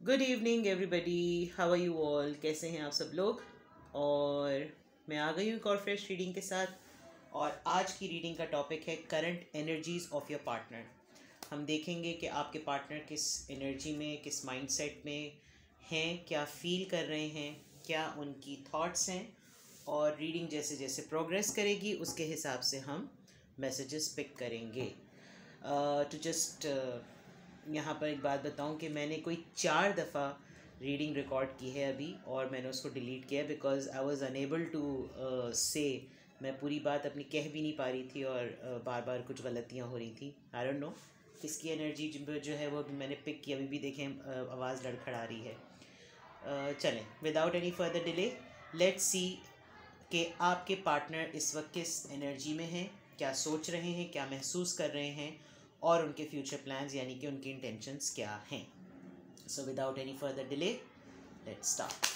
Good evening everybody, how are you all. कैसे हैं आप सब लोग। और मैं आ गई हूँ एक और फ्रेश रीडिंग के साथ। और आज की रीडिंग का टॉपिक है current energies of your partner. हम देखेंगे कि आपके पार्टनर किस एनर्जी में, किस माइंडसेट में हैं, क्या फील कर रहे हैं, क्या उनकी थॉट्स हैं। और रीडिंग जैसे जैसे प्रोग्रेस करेगी उसके हिसाब से हम मैसेजेस पिक करेंगे। टू जस्ट यहाँ पर एक बात बताऊँ कि मैंने कोई 4 दफ़ा रीडिंग रिकॉर्ड की है अभी, और मैंने उसको डिलीट किया because I was unable to say. मैं पूरी बात अपनी कह भी नहीं पा रही थी और बार बार कुछ गलतियाँ हो रही थी। आई डोंट नो किसकी एनर्जी जो है वो अभी मैंने पिक की। अभी भी देखें आवाज़ लड़खड़ा रही है। चलें, without any further delay let's see कि आपके पार्टनर इस वक्त किस एनर्जी में हैं, क्या सोच रहे हैं, क्या महसूस कर रहे हैं, और उनके फ्यूचर प्लान्स यानी कि उनकी इंटेंशंस क्या हैं। So without any further delay let's start.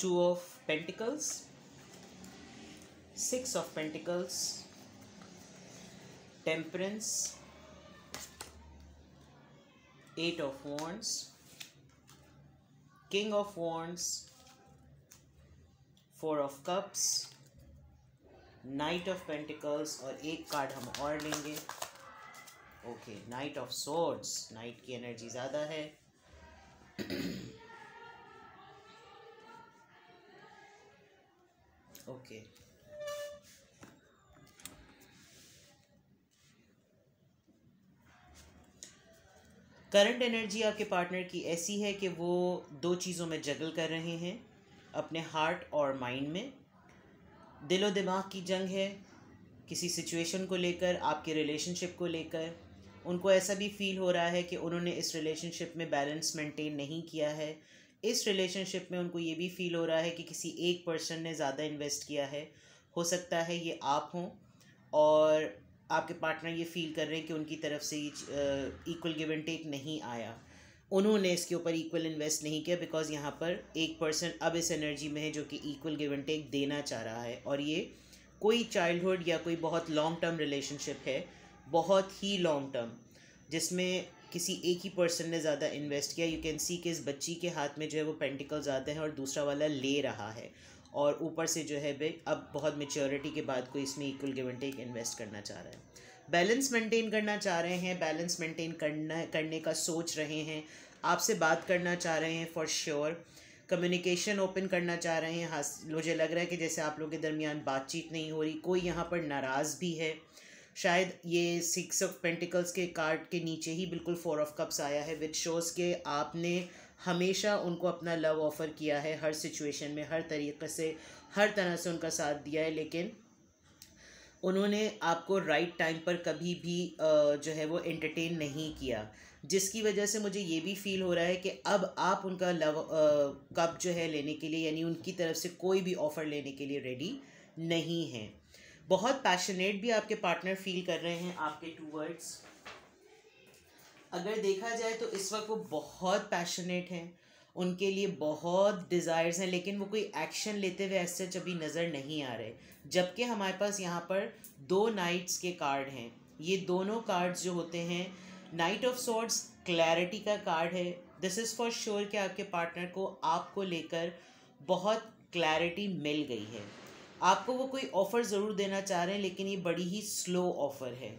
Two of Pentacles, Six of Pentacles, Temperance, Eight of Wands, King of Wands, Four of Cups, Knight of Pentacles, और एक कार्ड हम और लेंगे। Okay, night of swords. Night की energy ज़्यादा है। Okay, current energy आपके partner की ऐसी है कि वो दो चीज़ों में जगल कर रहे हैं, अपने हार्ट और माइंड में। दिलो दिमाग की जंग है किसी सिचुएशन को लेकर, आपके रिलेशनशिप को लेकर। उनको ऐसा भी फील हो रहा है कि उन्होंने इस रिलेशनशिप में बैलेंस मेंटेन नहीं किया है। इस रिलेशनशिप में उनको ये भी फील हो रहा है कि किसी एक पर्सन ने ज़्यादा इन्वेस्ट किया है। हो सकता है ये आप हों, और आपके पार्टनर ये फील कर रहे हैं कि उनकी तरफ से इक्वल गिव एंड टेक नहीं आया। उन्होंने इसके ऊपर इक्वल इन्वेस्ट नहीं किया बिकॉज यहाँ पर एक पर्सन अब इस एनर्जी में है जो कि इक्वल गिव एंड टेक देना चाह रहा है। और ये कोई चाइल्डहुड या कोई बहुत लॉन्ग टर्म रिलेशनशिप है, बहुत ही लॉन्ग टर्म, जिसमें किसी एक ही पर्सन ने ज़्यादा इन्वेस्ट किया। यू कैन सी कि इस बच्ची के हाथ में जो है वो पेंटिकल ज़्यादा है और दूसरा वाला ले रहा है, और ऊपर से जो है वे अब बहुत मेच्योरिटी के बाद कोई इसमें equal give and take invest करना चाह रहा है। बैलेंस मेंटेन करना चाह रहे हैं, बैलेंस मेंटेन करने का सोच रहे हैं, आपसे बात करना चाह रहे हैं फॉर श्योर। कम्युनिकेशन ओपन करना चाह रहे हैं। हाँ, मुझे लग रहा है कि जैसे आप लोगों के दरमियान बातचीत नहीं हो रही, कोई यहाँ पर नाराज़ भी है। शायद ये 6 of Pentacles के कार्ड के नीचे ही बिल्कुल 4 of Cups आया है, विच शोज़ के आपने हमेशा उनको अपना लव ऑफ़र किया है, हर सिचुएशन में, हर तरीक़े से, हर तरह से उनका साथ दिया है, लेकिन उन्होंने आपको राइट टाइम पर कभी भी जो है वो एंटरटेन नहीं किया, जिसकी वजह से मुझे ये भी फील हो रहा है कि अब आप उनका लव कप जो है लेने के लिए, यानी उनकी तरफ से कोई भी ऑफ़र लेने के लिए रेडी नहीं है। बहुत पैशनेट भी आपके पार्टनर फील कर रहे हैं आपके टूवर्ड्स। अगर देखा जाए तो इस वक्त वो बहुत पैशनेट हैं, उनके लिए बहुत डिज़ायर्स हैं, लेकिन वो कोई एक्शन लेते हुए ऐसे अभी नज़र नहीं आ रहे। जबकि हमारे पास यहाँ पर 2 नाइट्स के कार्ड हैं। ये दोनों कार्ड्स जो होते हैं, नाइट ऑफ सॉर्ड्स क्लैरिटी का कार्ड है। दिस इज़ फॉर श्योर कि आपके पार्टनर को आपको लेकर बहुत क्लैरिटी मिल गई है। आपको वो कोई ऑफ़र ज़रूर देना चाह रहे हैं, लेकिन ये बड़ी ही स्लो ऑफ़र है।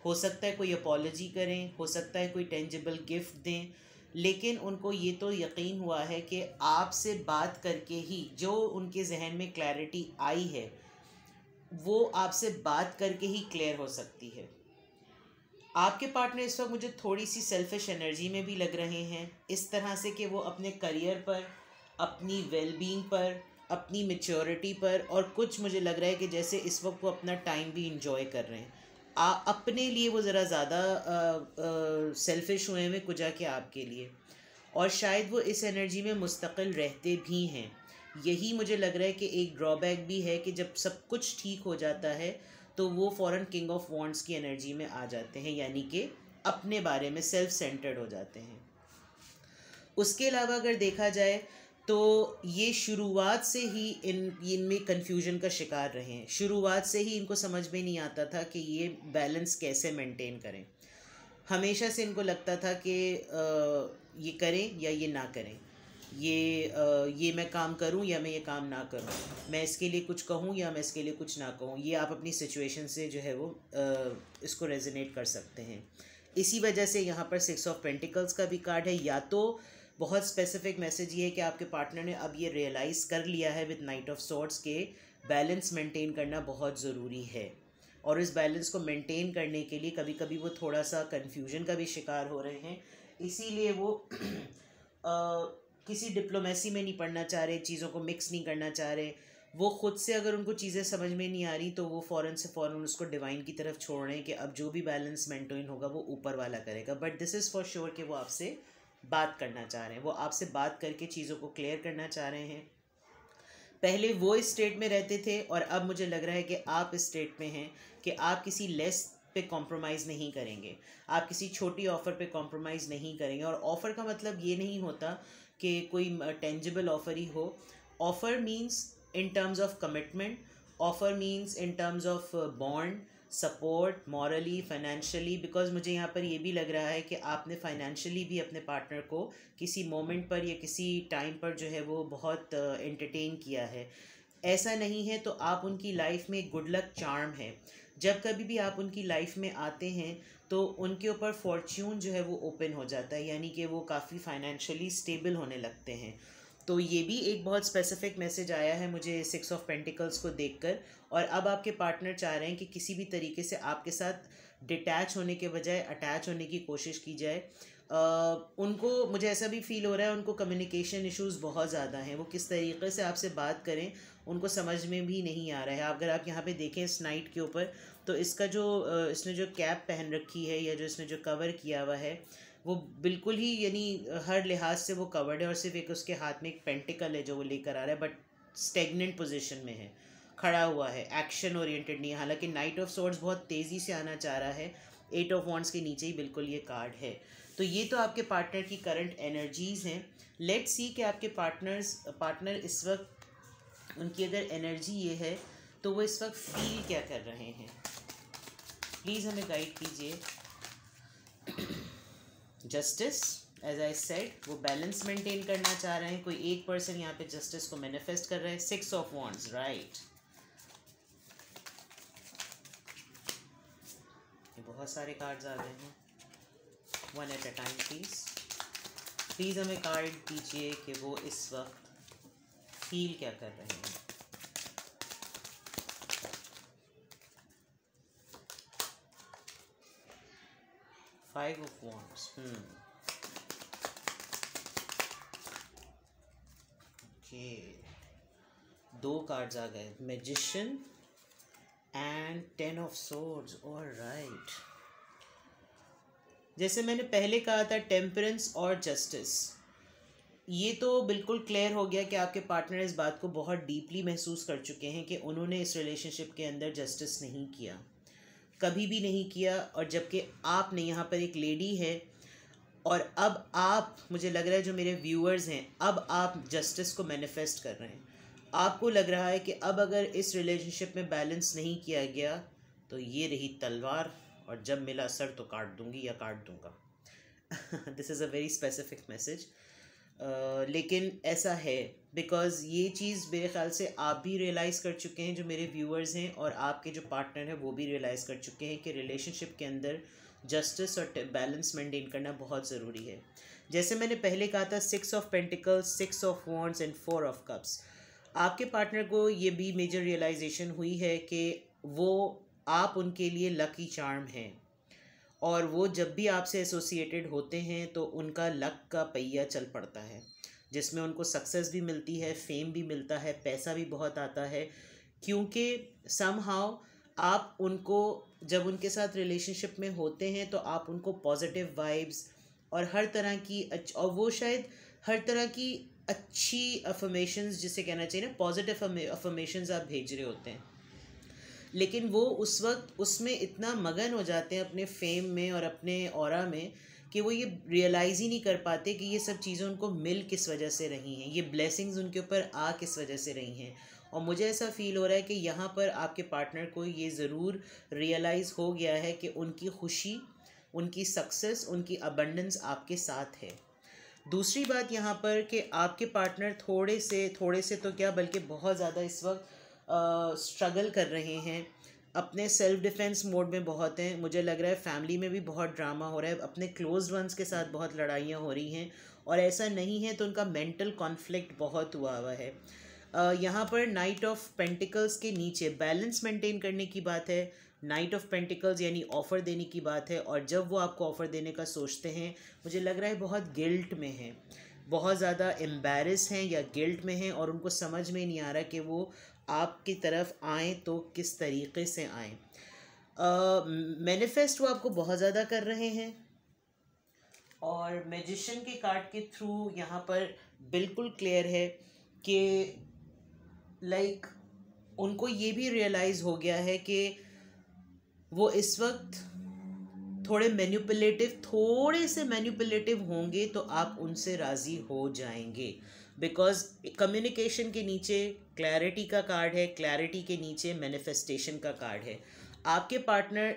हो सकता है कोई अपॉलोजी करें, हो सकता है कोई टेंजिबल गिफ्ट दें, लेकिन उनको ये तो यकीन हुआ है कि आपसे बात करके ही जो उनके जहन में क्लैरिटी आई है वो आपसे बात करके ही क्लियर हो सकती है। आपके पार्टनर इस वक्त मुझे थोड़ी सी सेल्फिश एनर्जी में भी लग रहे हैं, इस तरह से कि वो अपने करियर पर, अपनी वेलबींग पर, अपनी मेच्योरिटी पर, और कुछ मुझे लग रहा है कि जैसे इस वक्त वो अपना टाइम भी इंजॉय कर रहे हैं। अपने लिए वो ज़रा ज़्यादा सेल्फिश हुए हैं कुछ के आपके लिए, और शायद वो इस एनर्जी में मुस्तकिल रहते भी हैं। यही मुझे लग रहा है कि एक ड्रॉबैक भी है कि जब सब कुछ ठीक हो जाता है तो वो फ़ौरन किंग ऑफ वॉन्ड्स की एनर्जी में आ जाते हैं, यानी कि अपने बारे में सेल्फ सेंटर्ड हो जाते हैं। उसके अलावा अगर देखा जाए तो ये शुरुआत से ही इनमें कन्फ्यूजन का शिकार रहे हैं। शुरुआत से ही इनको समझ में नहीं आता था कि ये बैलेंस कैसे मेंटेन करें। हमेशा से इनको लगता था कि ये करें या ये ना करें, ये मैं काम करूं या मैं ये काम ना करूं, मैं इसके लिए कुछ कहूं या मैं इसके लिए कुछ ना कहूं। ये आप अपनी सिचुएशन से जो है वो इसको रेजोनेट कर सकते हैं। इसी वजह से यहाँ पर 6 ऑफ पेंटिकल्स का भी कार्ड है। या तो बहुत स्पेसिफिक मैसेज ये है कि आपके पार्टनर ने अब ये रियलाइज़ कर लिया है विद नाइट ऑफ सॉर्ड्स के बैलेंस मेंटेन करना बहुत ज़रूरी है, और इस बैलेंस को मेंटेन करने के लिए कभी कभी वो थोड़ा सा कन्फ्यूजन का भी शिकार हो रहे हैं। इसीलिए वो किसी डिप्लोमेसी में नहीं पढ़ना चाह रहे, चीज़ों को मिक्स नहीं करना चाह रहे। वो ख़ुद से अगर उनको चीज़ें समझ में नहीं आ रही तो वो फ़ौरन से फ़ौरन उसको डिवाइन की तरफ छोड़ रहे हैं कि अब जो भी बैलेंस मेंटेन होगा वो ऊपर वाला करेगा। But this is for sure कि वो आपसे बात करना चाह रहे हैं, वो आपसे बात करके चीज़ों को क्लियर करना चाह रहे हैं। पहले वो इस स्टेट में रहते थे और अब मुझे लग रहा है कि आप इस स्टेट में हैं कि आप किसी लेस पे कॉम्प्रोमाइज़ नहीं करेंगे, आप किसी छोटी ऑफ़र पे कॉम्प्रोमाइज़ नहीं करेंगे। और ऑफ़र का मतलब ये नहीं होता कि कोई टेंजिबल ऑफ़र ही हो। Offer means in terms of commitment, offer means in terms of bond, support, morally, financially. Because मुझे यहाँ पर ये भी लग रहा है कि आपने फाइनेंशियली भी अपने पार्टनर को किसी मोमेंट पर या किसी टाइम पर जो है वो बहुत एंटरटेन किया है। ऐसा नहीं है तो आप उनकी लाइफ में गुड लक चार्म है। जब कभी भी आप उनकी लाइफ में आते हैं तो उनके ऊपर फॉर्च्यून जो है वो ओपन हो जाता है, यानी कि वो काफ़ी फाइनेंशियली स्टेबल होने लगते हैं। तो ये भी एक बहुत स्पेसिफिक मैसेज आया है मुझे 6 ऑफ पेंटिकल्स को देखकर। और अब आपके पार्टनर चाह रहे हैं कि किसी भी तरीके से आपके साथ डिटैच होने के बजाय अटैच होने की कोशिश की जाए। उनको, मुझे ऐसा भी फील हो रहा है, उनको कम्युनिकेशन इश्यूज़ बहुत ज़्यादा हैं। वो किस तरीके से आपसे बात करें उनको समझ में भी नहीं आ रहा है। अगर आप यहाँ पे देखें इस नाइट के ऊपर, तो इसका जो इसने जो कैप पहन रखी है या जो इसने जो कवर किया हुआ है वो बिल्कुल ही, यानी हर लिहाज से वो कवर्ड है। और सिर्फ एक उसके हाथ में एक पेंटिकल है जो वो लेकर आ रहा है, बट स्टेगनेंट पोजीशन में है, खड़ा हुआ है, एक्शन ओरिएंटेड नहीं है। हालांकि नाइट ऑफ सॉर्ड्स बहुत तेज़ी से आना चाह रहा है, 8 ऑफ वॉन्ड्स के नीचे ही बिल्कुल ये कार्ड है। तो ये तो आपके पार्टनर की करंट एनर्जीज़ हैं। लेट्स सी कि आपके पार्टनर इस वक्त, उनकी अगर एनर्जी ये है तो वो इस वक्त फील क्या कर रहे हैं। प्लीज़ हमें गाइड कीजिए। जस्टिस, एज आई सेड, वो बैलेंस मेंटेन करना चाह रहे हैं। कोई एक पर्सन यहाँ पे जस्टिस को मैनिफेस्ट कर रहे हैं। 6 ऑफ वॉन्ड्स, राइट। ये बहुत सारे कार्ड्स आ गए हैं। One at a time please हमें कार्ड दीजिए कि वो इस वक्त फील क्या कर रहे हैं। Five of wands, okay, 2 cards आ गए, magician and 10 of swords. Alright, जैसे मैंने पहले कहा था, टेम्परेंस और जस्टिस, ये तो बिल्कुल क्लियर हो गया कि आपके पार्टनर इस बात को बहुत डीपली महसूस कर चुके हैं कि उन्होंने इस रिलेशनशिप के अंदर जस्टिस नहीं किया, कभी भी नहीं किया। और जबकि आपने यहाँ पर एक लेडी है और अब आप, मुझे लग रहा है जो मेरे व्यूअर्स हैं, अब आप जस्टिस को मैनिफेस्ट कर रहे हैं। आपको लग रहा है कि अब अगर इस रिलेशनशिप में बैलेंस नहीं किया गया तो ये रही तलवार, और जब मिला सर तो काट दूंगी या काट दूंगा। This is a very specific message, लेकिन ऐसा है बिकॉज़ ये चीज़ मेरे ख़्याल से आप भी रियलाइज़ कर चुके हैं, जो मेरे व्यूअर्स हैं, और आपके जो पार्टनर हैं वो भी रियलाइज़ कर चुके हैं कि रिलेशनशिप के अंदर जस्टिस और बैलेंस मेंटेन करना बहुत ज़रूरी है। जैसे मैंने पहले कहा था, 6 of pentacles, 6 of wands and 4 of cups. आपके पार्टनर को ये भी मेजर रियलाइजेशन हुई है कि वो, आप उनके लिए लकी चार्म हैं, और वो जब भी आपसे एसोसिएटेड होते हैं तो उनका लक का पहिया चल पड़ता है, जिसमें उनको सक्सेस भी मिलती है, फेम भी मिलता है, पैसा भी बहुत आता है, क्योंकि समहाउ आप उनको, जब उनके साथ रिलेशनशिप में होते हैं तो आप उनको पॉजिटिव वाइब्स और हर तरह की और वो शायद हर तरह की अच्छी अफर्मेशंस, जिसे कहना चाहिए ना, पॉजिटिव अफर्मेशंस आप भेज रहे होते हैं। लेकिन वो उस वक्त उसमें इतना मगन हो जाते हैं अपने फेम में और अपने ऑरा में कि वो ये रियलाइज़ ही नहीं कर पाते कि ये सब चीज़ें उनको मिल किस वजह से रही हैं, ये ब्लेसिंग्स उनके ऊपर आ किस वजह से रही हैं। और मुझे ऐसा फ़ील हो रहा है कि यहाँ पर आपके पार्टनर को ये ज़रूर रियलाइज़ हो गया है कि उनकी खुशी, उनकी सक्सेस, उनकी अबंडेंस आपके साथ है। दूसरी बात यहाँ पर कि आपके पार्टनर थोड़े से तो क्या बल्कि बहुत ज़्यादा इस वक्त स्ट्रगल कर रहे हैं, अपने सेल्फ डिफेंस मोड में बहुत हैं। मुझे लग रहा है फैमिली में भी बहुत ड्रामा हो रहा है, अपने क्लोज वंस के साथ बहुत लड़ाइयाँ हो रही हैं, और ऐसा नहीं है तो उनका मेंटल कॉन्फ्लिक्ट बहुत हुआ है। यहाँ पर नाइट ऑफ पेंटिकल्स के नीचे बैलेंस मेंटेन करने की बात है। नाइट ऑफ पेंटिकल्स यानी ऑफ़र देने की बात है, और जब वो आपको ऑफ़र देने का सोचते हैं, मुझे लग रहा है बहुत गिल्ट में हैं, बहुत ज़्यादा एम्बैरस हैं या गिल्ट में हैं, और उनको समझ में नहीं आ रहा कि वो आपकी तरफ आएँ तो किस तरीक़े से आएँ। मैनिफेस्ट वो आपको बहुत ज़्यादा कर रहे हैं, और मैजिशियन के कार्ड के थ्रू यहाँ पर बिल्कुल क्लियर है कि उनको ये भी रियलाइज़ हो गया है कि वो इस वक्त थोड़े से मैनिपुलेटिव होंगे तो आप उनसे राज़ी हो जाएंगे, बिकॉज कम्युनिकेशन के नीचे क्लैरिटी का कार्ड है, क्लैरिटी के नीचे मैनिफेस्टेशन का कार्ड है। आपके पार्टनर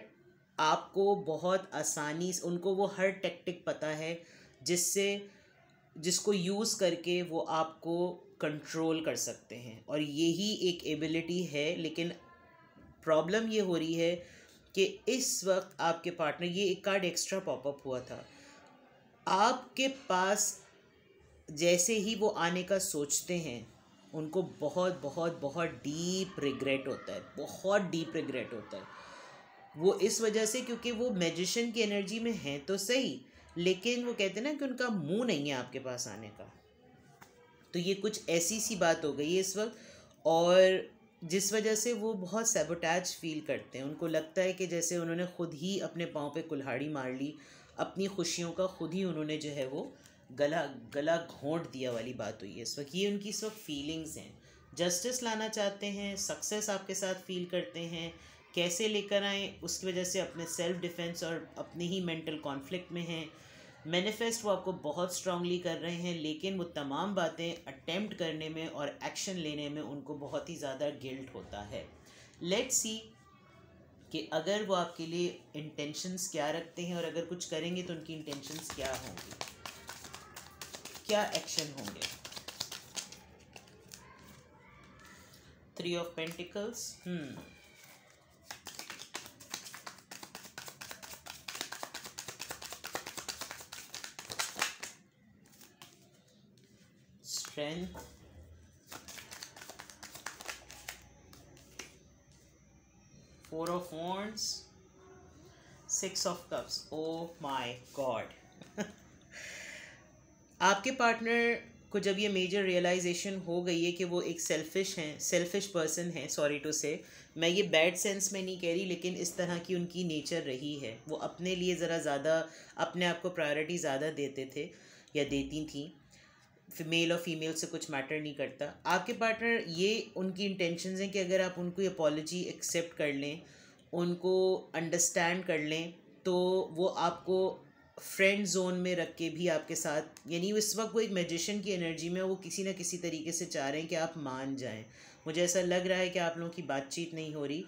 आपको बहुत आसानी से, उनको वो हर टेक्टिक पता है जिसको यूज़ करके वो आपको कंट्रोल कर सकते हैं, और यही एक एबिलिटी है। लेकिन प्रॉब्लम ये हो रही है कि इस वक्त आपके पार्टनर, ये एक कार्ड एक्स्ट्रा पॉपअप हुआ था, आपके पास जैसे ही वो आने का सोचते हैं, उनको बहुत बहुत बहुत डीप रिग्रेट होता है, बहुत डीप रिग्रेट होता है। वो इस वजह से क्योंकि वो मैजिशियन की एनर्जी में हैं तो सही, लेकिन वो कहते हैं ना कि उनका मुंह नहीं है आपके पास आने का। तो ये कुछ ऐसी सी बात हो गई है इस वक्त, और जिस वजह से वो बहुत सैबोटैज फील करते हैं। उनको लगता है कि जैसे उन्होंने खुद ही अपने पाँव पे कुल्हाड़ी मार ली, अपनी खुशियों का खुद ही उन्होंने जो है वो गला घोंट दिया वाली बात हुई है इस वक्त। ये उनकी इस वक्त फीलिंग्स हैं। जस्टिस लाना चाहते हैं, सक्सेस आपके साथ फील करते हैं, कैसे लेकर आएँ उसकी वजह से अपने सेल्फ डिफेंस और अपने ही मेंटल कॉन्फ्लिक्ट में हैं। मैनिफेस्ट वो आपको बहुत स्ट्रांगली कर रहे हैं, लेकिन वो तमाम बातें अटेम्प्ट करने में और एक्शन लेने में उनको बहुत ही ज़्यादा गिल्ट होता है। लेट्स सी कि अगर वो आपके लिए इंटेंशंस क्या रखते हैं, और अगर कुछ करेंगे तो उनकी इंटेंशंस क्या होंगी, क्या एक्शन होंगे। 3 of pentacles, strength, 4 of wands, 6 of cups। oh my god आपके पार्टनर को जब ये मेजर रियलाइजेशन हो गई है कि वो एक सेल्फिश पर्सन है, सॉरी टू से, मैं ये बैड सेंस में नहीं कह रही, लेकिन इस तरह की उनकी नेचर रही है। वो अपने लिए ज़रा ज़्यादा, अपने आप को प्रायोरिटी ज़्यादा देते थे या देती थी, मेल और फीमेल से कुछ मैटर नहीं करता। आपके पार्टनर, ये उनकी इंटेंशंस हैं कि अगर आप उनको अपॉलॉजी एक्सेप्ट कर लें, उनको अंडरस्टैंड कर लें, तो वो आपको फ्रेंड जोन में रख के भी आपके साथ, यानी इस वक्त वो एक मैजिशियन की एनर्जी में, वो किसी ना किसी तरीके से चाह रहे हैं कि आप मान जाएं। मुझे ऐसा लग रहा है कि आप लोगों की बातचीत नहीं हो रही।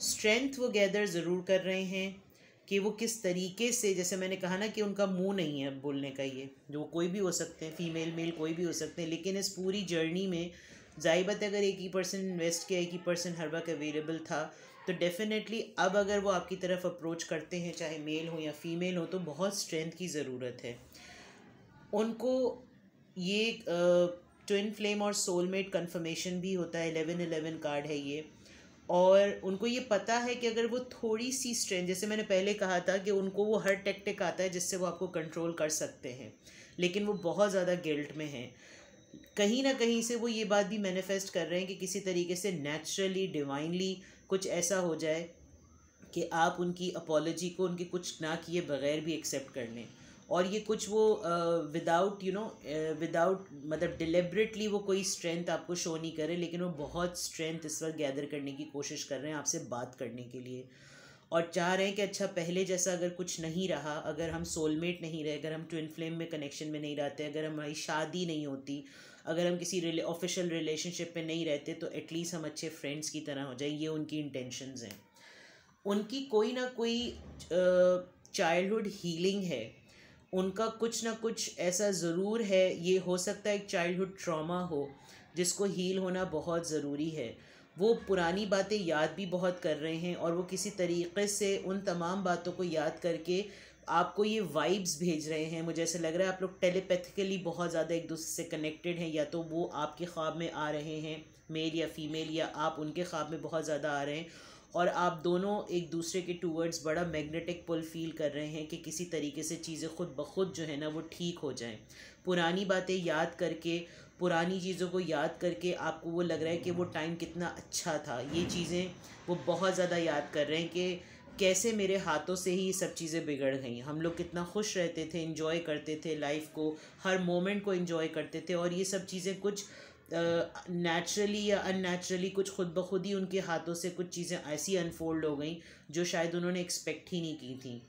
स्ट्रेंथ वो गैदर ज़रूर कर रहे हैं कि वो किस तरीके से, जैसे मैंने कहा ना कि उनका मुंह नहीं है बोलने का, ये जो कोई भी हो सकते हैं, फीमेल मेल कोई भी हो सकते हैं, लेकिन इस पूरी जर्नी में ज़ाहिर बात है अगर एक ही पर्सन इन्वेस्ट किया, एक ही पर्सन हर वक्त अवेलेबल था, तो डेफिनेटली अब अगर वो आपकी तरफ अप्रोच करते हैं, चाहे मेल हो या फीमेल हो, तो बहुत स्ट्रेंथ की ज़रूरत है उनको। ये ट्विन फ्लेम और सोलमेट कन्फर्मेशन भी होता है, 11-11 कार्ड है ये, और उनको ये पता है कि अगर वो थोड़ी सी स्ट्रेंथ, जैसे मैंने पहले कहा था कि उनको वो हर टेक्टिक आता है जिससे वो आपको कंट्रोल कर सकते हैं, लेकिन वो बहुत ज़्यादा गिल्ट में हैं। कहीं ना कहीं से वो ये बात भी मैनिफेस्ट कर रहे हैं कि किसी तरीके से नेचुरली, डिवाइनली कुछ ऐसा हो जाए कि आप उनकी अपॉलॉजी को उनके कुछ ना किए बगैर भी एक्सेप्ट कर लें, और ये कुछ वो विदाउट मतलब डिलिबरेटली वो कोई स्ट्रेंथ आपको शो नहीं करे, लेकिन वो बहुत स्ट्रेंथ इस वक्त गैदर करने की कोशिश कर रहे हैं आपसे बात करने के लिए। और चाह रहे हैं कि अच्छा पहले जैसा अगर कुछ नहीं रहा, अगर हम सोलमेट नहीं रहे, अगर हम ट्विन फ्लेम में कनेक्शन में नहीं रहते, अगर हमारी शादी नहीं होती, अगर हम किसी ऑफिशियल रिलेशनशिप में नहीं रहते, तो एटलीस्ट हम अच्छे फ्रेंड्स की तरह हो जाए। ये उनकी इंटेंशंस हैं। उनकी कोई ना कोई चाइल्डहुड हीलिंग है, उनका कुछ ना कुछ ऐसा ज़रूर है। ये हो सकता है एक चाइल्डहुड ट्रॉमा हो जिसको हील होना बहुत ज़रूरी है। वो पुरानी बातें याद भी बहुत कर रहे हैं, और वो किसी तरीके से उन तमाम बातों को याद करके आपको ये वाइब्स भेज रहे हैं। मुझे ऐसा लग रहा है आप लोग टेलीपैथिकली बहुत ज़्यादा एक दूसरे से कनेक्टेड हैं। या तो वो आपके ख्वाब में आ रहे हैं, मेल या फीमेल, या आप उनके ख्वाब में बहुत ज़्यादा आ रहे हैं, और आप दोनों एक दूसरे के टूवर्ड्स बड़ा मैग्नेटिक पुल फील कर रहे हैं कि किसी तरीके से चीज़ें खुद ब खुद जो है ना वो ठीक हो जाएं। पुरानी बातें याद करके, पुरानी चीज़ों को याद करके आपको वो लग रहा है कि वो टाइम कितना अच्छा था। ये चीज़ें वो बहुत ज़्यादा याद कर रहे हैं कि कैसे मेरे हाथों से ही ये सब चीज़ें बिगड़ गई। हम लोग कितना खुश रहते थे, इन्जॉय करते थे लाइफ को, हर मोमेंट को इन्जॉय करते थे, और ये सब चीज़ें कुछ नेचुरली या अननेचुरली, कुछ खुद ब खुद ही उनके हाथों से कुछ चीज़ें ऐसी अनफोल्ड हो गई जो शायद उन्होंने एक्सपेक्ट ही नहीं की थी।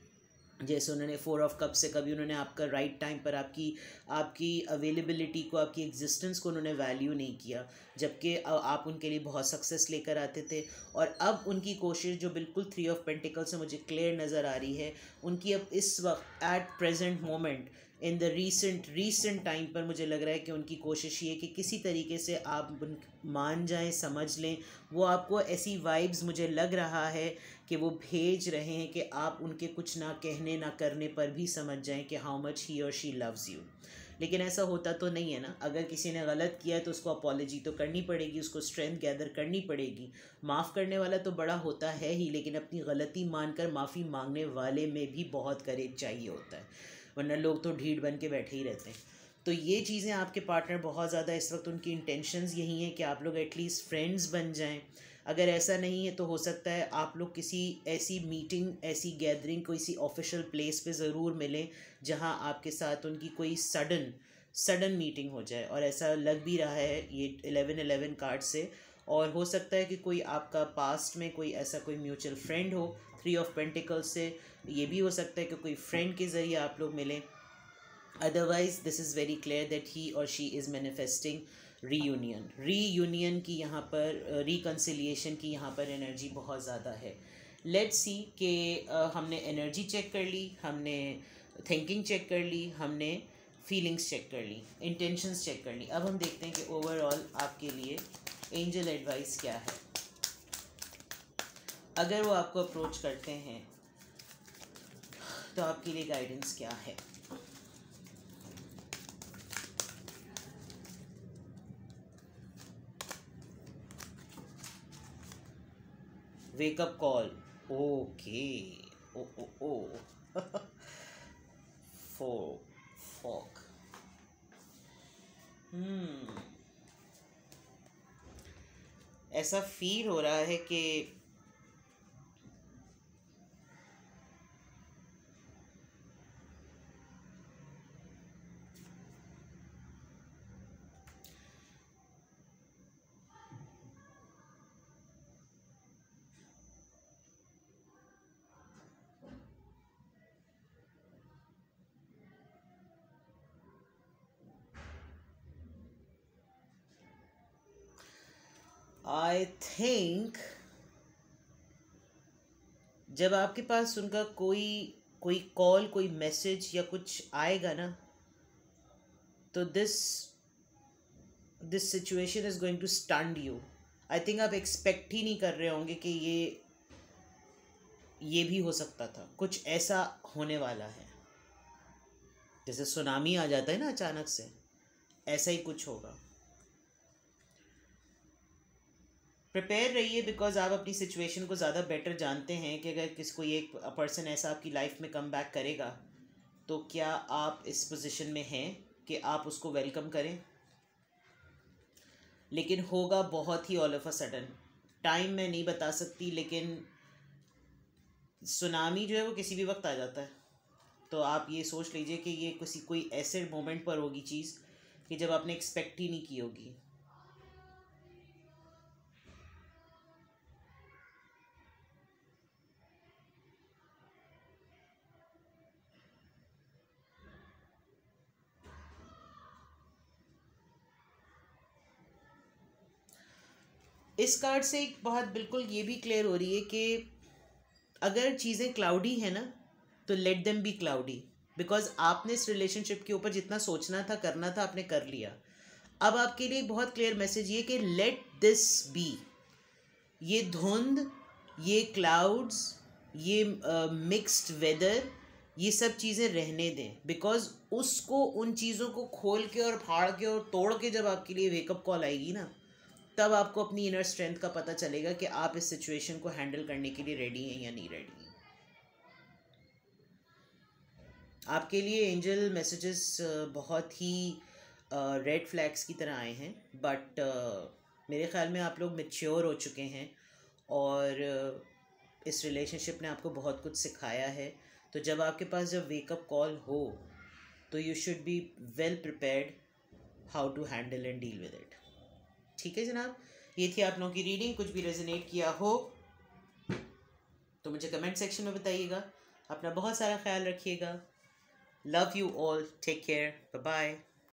जैसे उन्होंने 4 ऑफ कप से कभी उन्होंने आपका राइट टाइम पर आपकी आपकी अवेलेबिलिटी को, आपकी एग्जिस्टेंस को उन्होंने वैल्यू नहीं किया, जबकि आप उनके लिए बहुत सक्सेस लेकर आते थे। और अब उनकी कोशिश जो बिल्कुल 3 ऑफ पेंटिकल से मुझे क्लियर नज़र आ रही है, उनकी अब इस वक्त at present moment in the recent time पर मुझे लग रहा है कि उनकी कोशिश ये है कि किसी तरीके से आप मान जाएं, समझ लें। वो आपको ऐसी वाइब्स मुझे लग रहा है कि वो भेज रहे हैं कि आप उनके कुछ ना कहने ना करने पर भी समझ जाएं कि हाउ मच ही और शी लव्स यू। लेकिन ऐसा होता तो नहीं है ना। अगर किसी ने गलत किया है तो उसको अपॉलोजी तो करनी पड़ेगी, उसको स्ट्रेंथ गैदर करनी पड़ेगी। माफ़ करने वाला तो बड़ा होता है ही, लेकिन अपनी गलती मानकर माफ़ी मांगने वाले में भी बहुत करेज चाहिए होता है, वरना लोग तो ढीठ बन के बैठे ही रहते हैं। तो ये चीज़ें आपके पार्टनर बहुत ज़्यादा इस वक्त उनकी इंटेंशंस यही हैं कि आप लोग एटलीस्ट फ्रेंड्स बन जाएं। अगर ऐसा नहीं है तो हो सकता है आप लोग किसी ऐसी मीटिंग, ऐसी गैदरिंग, किसी ऑफिशियल प्लेस पे ज़रूर मिलें जहां आपके साथ उनकी कोई सडन मीटिंग हो जाए। और ऐसा लग भी रहा है ये 11-11 कार्ड से। और हो सकता है कि कोई आपका पास्ट में कोई ऐसा कोई म्यूचुअल फ्रेंड हो 3 ऑफ पेंटिकल से। ये भी हो सकता है कि कोई फ्रेंड के ज़रिए आप लोग मिलें। Otherwise this is very clear that he और शी इज़ मैनिफेस्टिंग रीयूनियन की यहाँ पर, रिकन्सिलिएशन की यहाँ पर एनर्जी बहुत ज़्यादा है। लेट्स सी कि हमने एनर्जी चेक कर ली, हमने थिंकिंग चेक कर ली, हमने फीलिंग्स चेक कर ली, इंटेंशंस चेक कर ली। अब हम देखते हैं कि ओवरऑल आपके लिए एंजल एडवाइस क्या है। अगर वो आपको अप्रोच करते हैं तो आपके लिए गाइडेंस क्या है। वेकअप कॉल, ओके, ओ ओ ओ फॉग। ऐसा फील हो रहा है कि आई थिंक जब आपके पास उनका कोई कॉल, कोई मैसेज या कुछ आएगा ना, तो this situation is going to stand you. I think आप एक्सपेक्ट ही नहीं कर रहे होंगे कि ये भी हो सकता था, कुछ ऐसा होने वाला है। जैसे सुनामी आ जाता है ना अचानक से, ऐसा ही कुछ होगा। प्रिपेयर रहिए, बिकॉज आप अपनी सिचुएशन को ज़्यादा बेटर जानते हैं कि अगर कोई एक पर्सन ऐसा आपकी लाइफ में कम बैक करेगा तो क्या आप इस पोजीशन में हैं कि आप उसको वेलकम करें। लेकिन होगा बहुत ही all of a sudden. Time मैं नहीं बता सकती, लेकिन सुनामी जो है वो किसी भी वक्त आ जाता है। तो आप ये सोच लीजिए कि ये कोई ऐसे मोमेंट पर होगी चीज़ कि जब आपने एक्सपेक्ट ही नहीं की होगी। इस कार्ड से एक बात बिल्कुल ये भी क्लियर हो रही है कि अगर चीज़ें क्लाउडी है ना, तो let them be cloudy, because आपने इस रिलेशनशिप के ऊपर जितना सोचना था करना था आपने कर लिया। अब आपके लिए एक बहुत क्लियर मैसेज ये कि लेट दिस बी, ये धुंध, ये क्लाउड्स, ये मिक्स्ड वेदर, ये सब चीज़ें रहने दें, बिकॉज उसको उन चीज़ों को खोल के और फाड़ के और तोड़ के जब आपके लिए वेकअप कॉल आएगी ना, तब आपको अपनी इनर स्ट्रेंथ का पता चलेगा कि आप इस सिचुएशन को हैंडल करने के लिए रेडी हैं या नहीं रेडी हैं। आपके लिए एंजल मैसेजेस बहुत ही रेड फ्लैग्स की तरह आए हैं, बट मेरे ख्याल में आप लोग मैच्योर हो चुके हैं और इस रिलेशनशिप ने आपको बहुत कुछ सिखाया है। तो जब आपके पास जब वेकअप कॉल हो तो you should be well prepared how to handle and deal with it. ठीक है जनाब, ये थी आप लोगों की रीडिंग। कुछ भी रेजोनेट किया हो तो मुझे कमेंट सेक्शन में बताइएगा। अपना बहुत सारा ख्याल रखिएगा। Love you all, take care, bye bye.